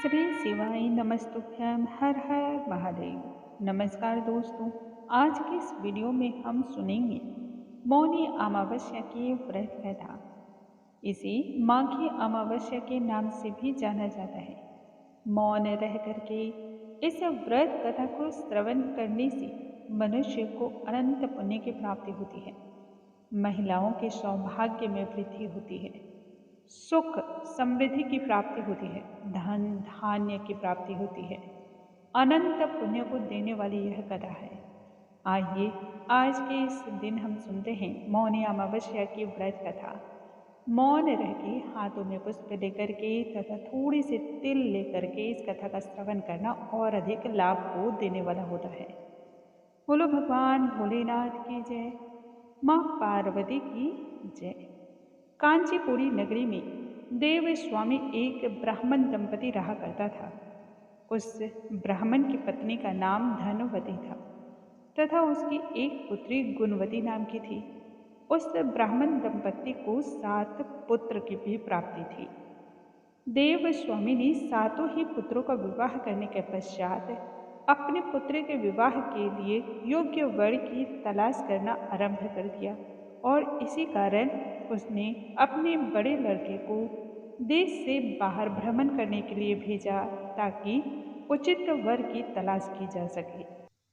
श्री शिवाय नमस्तुभ्यम हर हर महादेव। नमस्कार दोस्तों, आज की इस वीडियो में हम सुनेंगे मौनी अमावस्या की व्रत कथा। इसे माघी अमावस्या के नाम से भी जाना जाता है। मौन रह करके इस व्रत कथा को श्रवण करने से मनुष्य को अनंत पुण्य की प्राप्ति होती है। महिलाओं के सौभाग्य में वृद्धि होती है, सुख समृद्धि की प्राप्ति होती है, धन धान्य की प्राप्ति होती है। अनंत पुण्य को देने वाली यह कथा है। आइए आज के इस दिन हम सुनते हैं मौनी अमावस्या की व्रत कथा। मौन रह के हाथों में पुष्प लेकर के तथा थोड़ी सी तिल लेकर के इस कथा का श्रवण करना और अधिक लाभ को देने वाला होता है। बोलो भगवान भोलेनाथ की जय, माँ पार्वती की जय। कांचीपुरी नगरी में देव स्वामी एक ब्राह्मण दंपति रहा करता था। उस ब्राह्मण की पत्नी का नाम धनवती था तथा उसकी एक पुत्री गुणवती नाम की थी। उस ब्राह्मण दंपति को 7 पुत्र की भी प्राप्ति थी। देव स्वामी ने 7 ही पुत्रों का विवाह करने के पश्चात अपने पुत्र के विवाह के लिए योग्य वर की तलाश करना आरंभ कर दिया और इसी कारण उसने अपने बड़े लड़के को देश से बाहर भ्रमण करने के लिए भेजा ताकि उचित वर की तलाश की जा सके।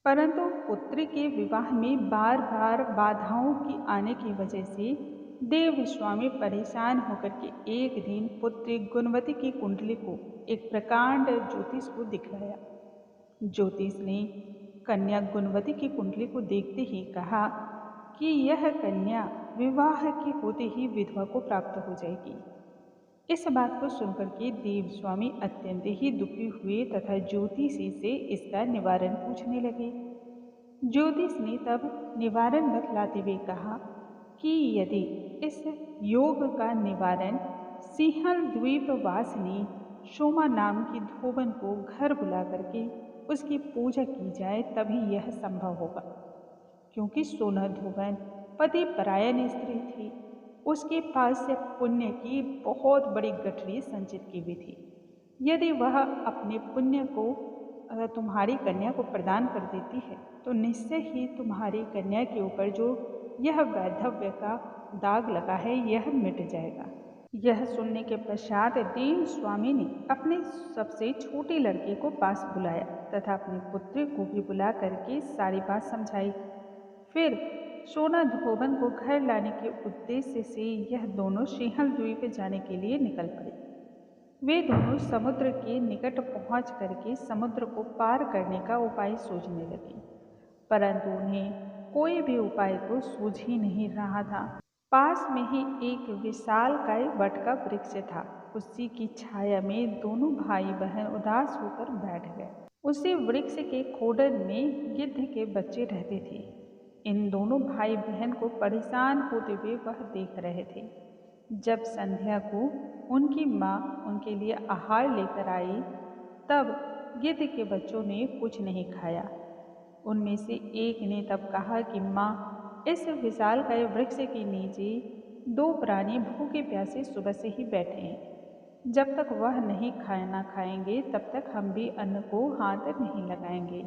परंतु पुत्री के विवाह में बार बार बाधाओं की आने की वजह से देव स्वामी परेशान होकर के एक दिन पुत्री गुणवती की कुंडली को एक प्रकांड ज्योतिष को दिखलाया। ज्योतिष ने कन्या गुणवती की कुंडली को देखते ही कहा कि यह कन्या विवाह के होते ही विधवा को प्राप्त हो जाएगी। इस बात को सुनकर के देव स्वामी अत्यंत ही दुखी हुए तथा ज्योतिषी से इसका निवारण पूछने लगे। ज्योतिष ने तब निवारण बतलाते हुए कहा कि यदि इस योग का निवारण सिंहल द्वीप वासिनी सोमा नाम की धोबन को घर बुला करके उसकी पूजा की जाए तभी यह संभव होगा, क्योंकि सोना धोबन पति परायण स्त्री थी। उसके पास से पुण्य की बहुत बड़ी गठरी संचित की हुई थी। यदि वह अपने पुण्य को तुम्हारी कन्या को प्रदान कर देती है तो निश्चय ही तुम्हारी कन्या के ऊपर जो यह वैधव्य का दाग लगा है यह मिट जाएगा। यह सुनने के पश्चात देव स्वामी ने अपने सबसे छोटे लड़के को पास बुलाया तथा अपनी पुत्री को भी बुला करके सारी बात समझाई। फिर सोना धोबन को घर लाने के उद्देश्य से यह दोनों सिंहल द्वीप जाने के लिए निकल पड़े। वे दोनों समुद्र के निकट पहुंच करके समुद्र को पार करने का उपाय सोचने लगे, परंतु उन्हें कोई भी उपाय को सूझ ही नहीं रहा था। पास में ही एक विशालकाय वट का वृक्ष था। उसी की छाया में दोनों भाई बहन उदास होकर बैठ गए। उसी वृक्ष के खोडन में गिद्ध के बच्चे रहते थे। इन दोनों भाई बहन को परेशान होते हुए वह देख रहे थे। जब संध्या को उनकी माँ उनके लिए आहार लेकर आई तब गिद्ध के बच्चों ने कुछ नहीं खाया। उनमें से एक ने तब कहा कि माँ, इस विशालकाय वृक्ष के नीचे 2 प्राणी भूखे प्यासे सुबह से ही बैठे हैं। जब तक वह नहीं खाना खाएंगे तब तक हम भी अन्न को हाथ नहीं लगाएंगे।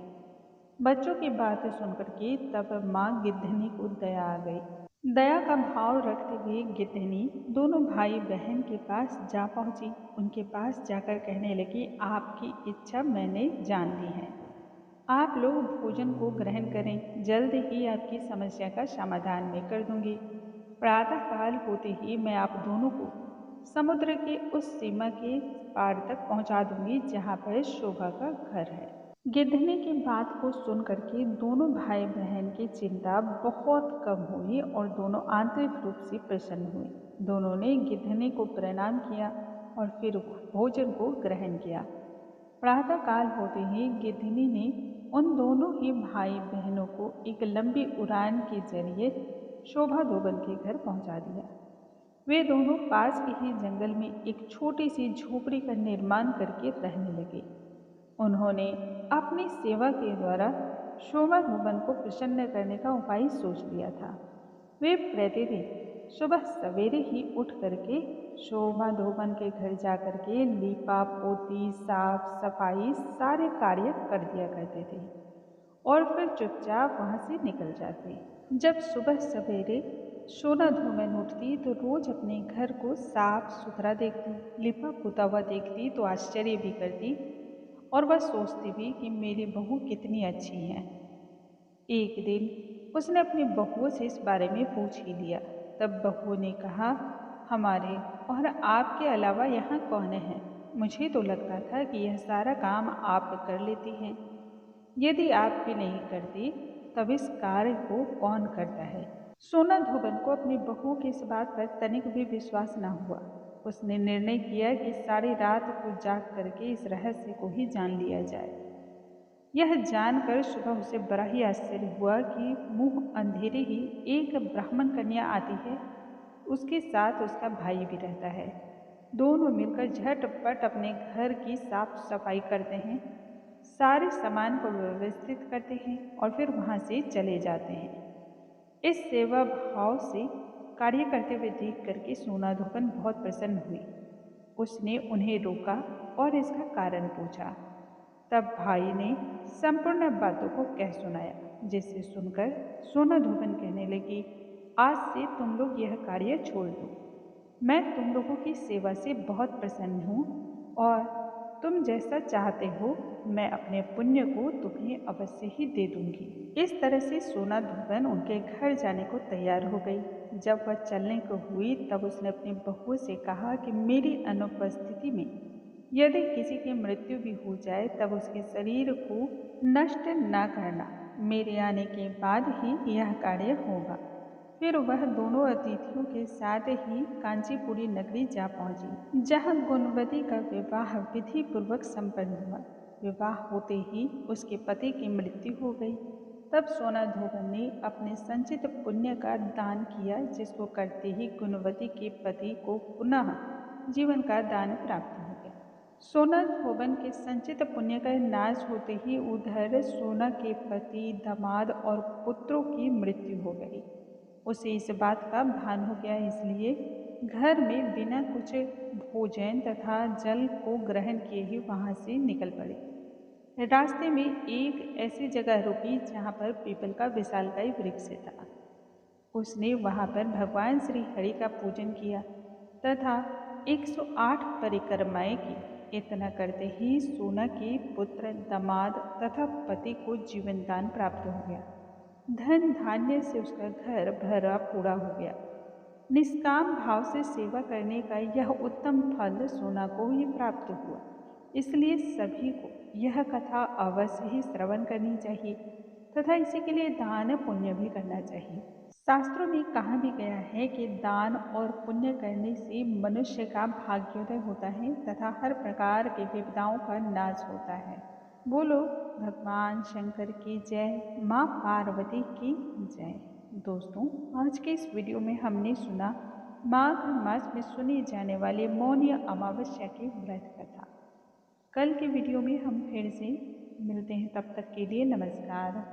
बच्चों की बात सुनकर के तब माँ गिद्धनी को दया आ गई। दया का भाव रखते हुए गिद्धनी दोनों भाई बहन के पास जा पहुंची। उनके पास जाकर कहने लगी, आपकी इच्छा मैंने जान ली है, आप लोग भोजन को ग्रहण करें, जल्द ही आपकी समस्या का समाधान मैं कर दूंगी। प्रातःकाल होते ही मैं आप दोनों को समुद्र के उस सीमा के पार तक पहुंचा दूंगी जहां पर शोभा का घर है। गिद्धनी की बात को सुन करके दोनों भाई बहन की चिंता बहुत कम हुई और दोनों आंतरिक रूप से प्रसन्न हुए। दोनों ने गिद्धनी को प्रणाम किया और फिर भोजन को ग्रहण किया। प्रातःकाल होते ही गिद्धनी ने उन दोनों ही भाई बहनों को एक लंबी उड़ान के जरिए शोभा धोबन के घर पहुंचा दिया। वे दोनों पास के ही जंगल में एक छोटी सी झोपड़ी का निर्माण करके रहने लगे। उन्होंने अपनी सेवा के द्वारा शोभा धोबन को प्रसन्न करने का उपाय सोच लिया था। वे प्रतिदिन सुबह सवेरे ही उठ करके शोभा धोबन के घर जा कर के लीपा पोती साफ सफाई सारे कार्य कर दिया करते थे और फिर चुपचाप वहाँ से निकल जाते। जब सुबह सवेरे सोना धूमन उठती तो रोज अपने घर को साफ सुथरा देखती, लिपा पुता हुआ देखती तो आश्चर्य भी करती और वह सोचती भी कि मेरी बहू कितनी अच्छी है। एक दिन उसने अपनी बहू से इस बारे में पूछ ही लिया। तब बहू ने कहा, हमारे और आपके अलावा यहाँ कौन है? मुझे तो लगता था कि यह सारा काम आप कर लेती हैं। यदि आप भी नहीं करती तब इस कार्य को कौन करता है? सोना धोबन को अपनी बहू की इस बात पर तनिक भी विश्वास न हुआ। उसने निर्णय किया कि सारी रात को जाग करके इस रहस्य को ही जान लिया जाए। यह जानकर सुबह उसे बड़ा ही आश्चर्य हुआ कि मुंह अंधेरे ही एक ब्राह्मण कन्या आती है। उसके साथ उसका भाई भी रहता है। दोनों मिलकर झटपट अपने घर की साफ सफाई करते हैं, सारे सामान को व्यवस्थित करते हैं और फिर वहाँ से चले जाते हैं। इस सेवा भाव से कार्य करते हुए देख करके सोना धोबन बहुत प्रसन्न हुई। उसने उन्हें रोका और इसका कारण पूछा। तब भाई ने संपूर्ण बातों को कह सुनाया, जिसे सुनकर सोना धोबन कहने लगी, आज से तुम लोग यह कार्य छोड़ दो। मैं तुम लोगों की सेवा से बहुत प्रसन्न हूँ और तुम जैसा चाहते हो मैं अपने पुण्य को तुम्हें अवश्य ही दे दूंगी। इस तरह से सोना धोबन उनके घर जाने को तैयार हो गई। जब वह चलने को हुई तब उसने अपनी बहू से कहा कि मेरी अनुपस्थिति में यदि किसी की मृत्यु भी हो जाए तब उसके शरीर को नष्ट न करना, मेरे आने के बाद ही यह कार्य होगा। फिर वह दोनों अतिथियों के साथ ही कांचीपुरी नगरी जा पहुंची, जहां गुणवती का विवाह विधि पूर्वक संपन्न हुआ। विवाह होते ही उसके पति की मृत्यु हो गई। तब सोना धोबन ने अपने संचित पुण्य का दान किया, जिसको करते ही गुणवती के पति को पुनः जीवन का दान प्राप्त हो गया। सोना धोबन के संचित पुण्य का नाश होते ही उधर सोना के पति, दामाद और पुत्रों की मृत्यु हो गई। उसे इस बात का भान हो गया, इसलिए घर में बिना कुछ भोजन तथा जल को ग्रहण किए ही वहां से निकल पड़े। रास्ते में एक ऐसी जगह रुकी जहां पर पीपल का विशालकाय वृक्ष था। उसने वहां पर भगवान श्री हरि का पूजन किया तथा 108 परिक्रमाएं की। इतना करते ही सोना के पुत्र, दामाद तथा पति को जीवन दान प्राप्त हो गया। धन धान्य से उसका घर भरा पूरा हो गया। निष्काम भाव से सेवा करने का यह उत्तम फल सोना को ही प्राप्त हुआ। इसलिए सभी को यह कथा अवश्य ही श्रवण करनी चाहिए तथा इसी के लिए दान पुण्य भी करना चाहिए। शास्त्रों में कहा भी गया है कि दान और पुण्य करने से मनुष्य का भाग्योदय होता है तथा हर प्रकार की विपदाओं का नाश होता है। बोलो भगवान शंकर की जय, माँ पार्वती की जय। दोस्तों, आज के इस वीडियो में हमने सुना माघ मास में सुनी जाने वाली मौनी अमावस्या की व्रत कथा। कल के वीडियो में हम फिर से मिलते हैं, तब तक के लिए नमस्कार।